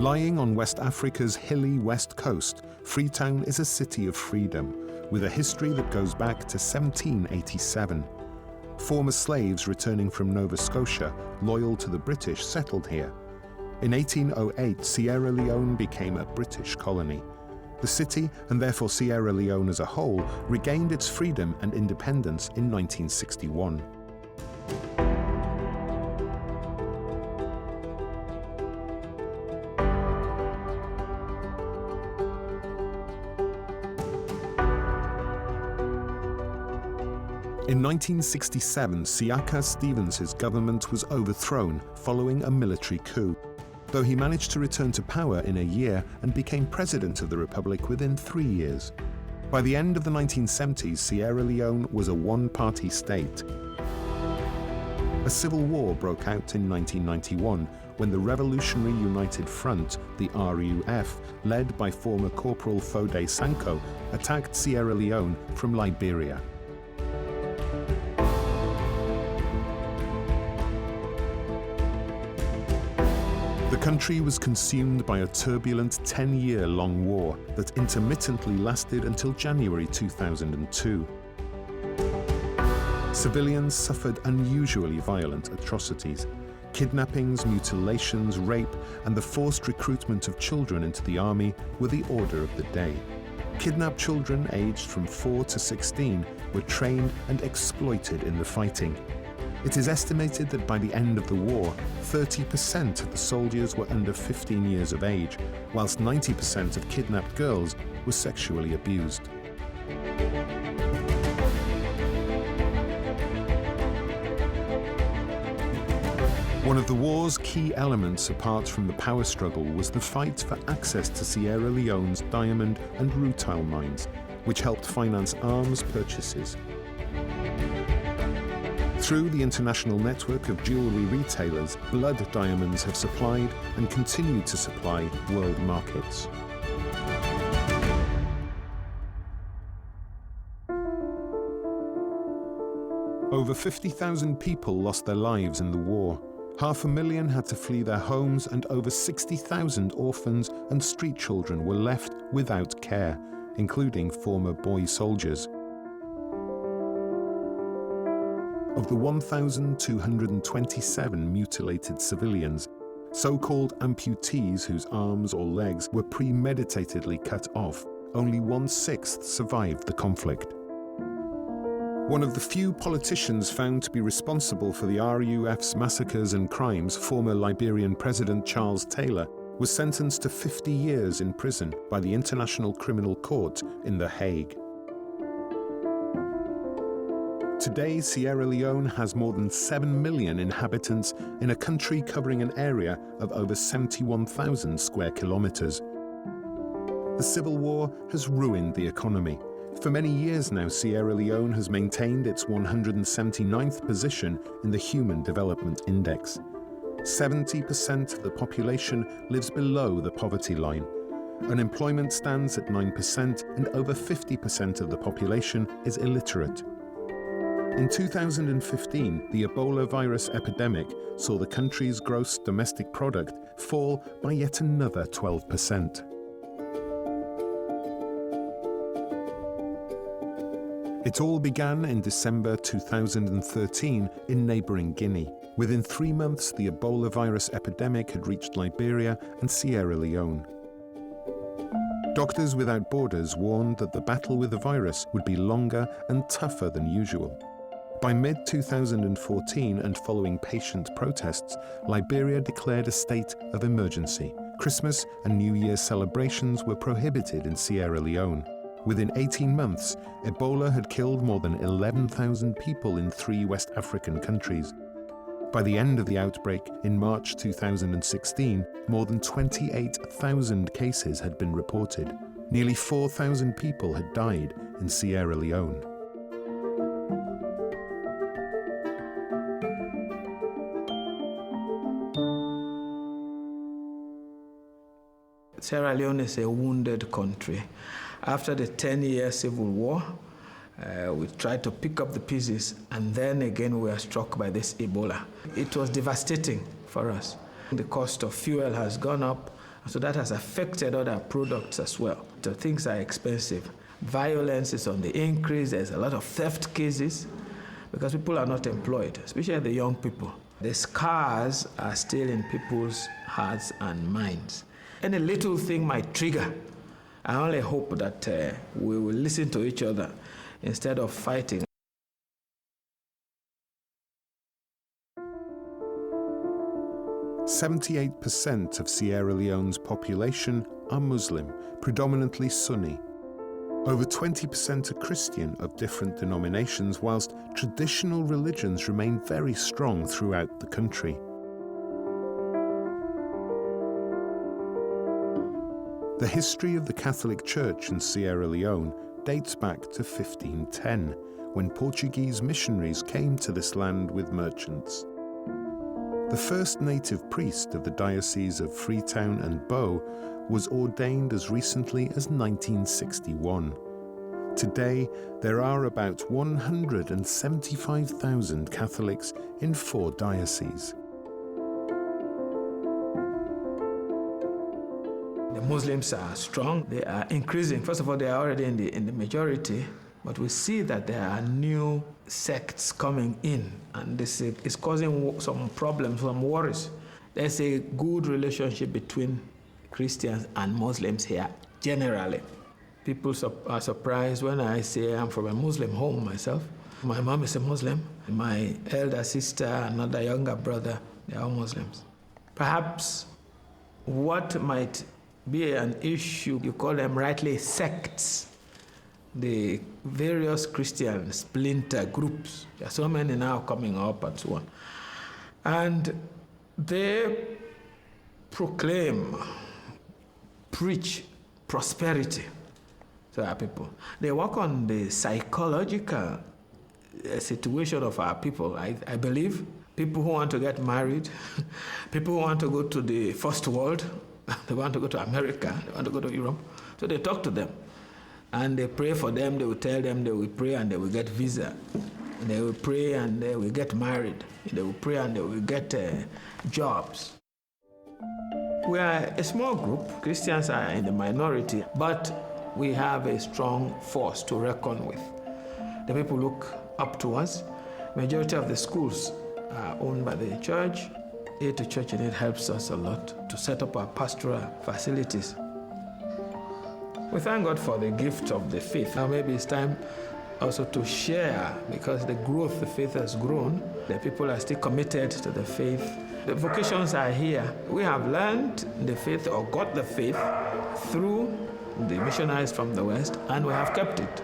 Lying on West Africa's hilly west coast, Freetown is a city of freedom, with a history that goes back to 1787. Former slaves returning from Nova Scotia, loyal to the British, settled here. In 1808, Sierra Leone became a British colony. The city, and therefore Sierra Leone as a whole, regained its freedom and independence in 1961. In 1967, Siaka Stevens' government was overthrown following a military coup, though he managed to return to power in a year and became president of the republic within 3 years. By the end of the 1970s, Sierra Leone was a one-party state. A civil war broke out in 1991 when the Revolutionary United Front, the RUF, led by former Corporal Foday Sanko, attacked Sierra Leone from Liberia. The country was consumed by a turbulent 10-year-long war that intermittently lasted until January 2002. Civilians suffered unusually violent atrocities. Kidnappings, mutilations, rape, and the forced recruitment of children into the army were the order of the day. Kidnapped children aged from 4 to 16 were trained and exploited in the fighting. It is estimated that by the end of the war, 30% of the soldiers were under 15 years of age, whilst 90% of kidnapped girls were sexually abused. One of the war's key elements, apart from the power struggle, was the fight for access to Sierra Leone's diamond and rutile mines, which helped finance arms purchases. Through the international network of jewelry retailers, blood diamonds have supplied and continue to supply world markets. Over 50,000 people lost their lives in the war. 500,000 had to flee their homes, and over 60,000 orphans and street children were left without care, including former boy soldiers. Of the 1,227 mutilated civilians, so-called amputees whose arms or legs were premeditatedly cut off, only 1/6 survived the conflict. One of the few politicians found to be responsible for the RUF's massacres and crimes, former Liberian President Charles Taylor, was sentenced to 50 years in prison by the International Criminal Court in The Hague. Today, Sierra Leone has more than 7 million inhabitants in a country covering an area of over 71,000 square kilometers. The civil war has ruined the economy. For many years now, Sierra Leone has maintained its 179th position in the Human Development Index. 70% of the population lives below the poverty line. Unemployment stands at 9%, and over 50% of the population is illiterate. In 2015, the Ebola virus epidemic saw the country's gross domestic product fall by yet another 12%. It all began in December 2013 in neighboring Guinea. Within 3 months, the Ebola virus epidemic had reached Liberia and Sierra Leone. Doctors Without Borders warned that the battle with the virus would be longer and tougher than usual. By mid-2014, and following patient protests, Liberia declared a state of emergency. Christmas and New Year celebrations were prohibited in Sierra Leone. Within 18 months, Ebola had killed more than 11,000 people in 3 West African countries. By the end of the outbreak, in March 2016, more than 28,000 cases had been reported. Nearly 4,000 people had died in Sierra Leone. Sierra Leone is a wounded country. After the 10-year civil war, we tried to pick up the pieces, and then again we were struck by this Ebola. It was devastating for us. The cost of fuel has gone up, So that has affected other products as well. So things are expensive. Violence is on the increase. There's a lot of theft cases because people are not employed, especially the young people. The scars are still in people's hearts and minds. Any little thing might trigger. I only hope that we will listen to each other instead of fighting. "78% of Sierra Leone's population are Muslim, predominantly Sunni. Over 20% are Christian of different denominations, whilst traditional religions remain very strong throughout the country. The history of the Catholic Church in Sierra Leone dates back to 1510, when Portuguese missionaries came to this land with merchants. The first native priest of the Diocese of Freetown and Bow was ordained as recently as 1961. Today, there are about 175,000 Catholics in 4 dioceses. The Muslims are strong. They are increasing. First of all, they are already in the majority, but we see that there are new sects coming in, and this is causing some problems, some worries. There's a good relationship between Christians and Muslims here, generally. People are surprised when I say I'm from a Muslim home myself. My mom is a Muslim. My elder sister, another younger brother, they are all Muslims. Perhaps what might be an issue, you call them rightly sects, the various Christian splinter groups. There are so many now coming up and so on. And they preach prosperity to our people. They work on the psychological situation of our people. I believe people who want to get married, people who want to go to the first world, they want to go to America, they want to go to Europe. So they talk to them and they pray for them. They will tell them they will pray and they will get visa. And they will pray and they will get married. They will pray and they will get jobs. We are a small group. Christians are in the minority, but we have a strong force to reckon with. The people look up to us. Majority of the schools are owned by the church. Aid to Church in Need helps us a lot to set up our pastoral facilities. We thank God for the gift of the faith. Now maybe it's time also to share, because the faith has grown. The people are still committed to the faith. The vocations are here. We have learned the faith or got the faith through the missionaries from the West, and we have kept it.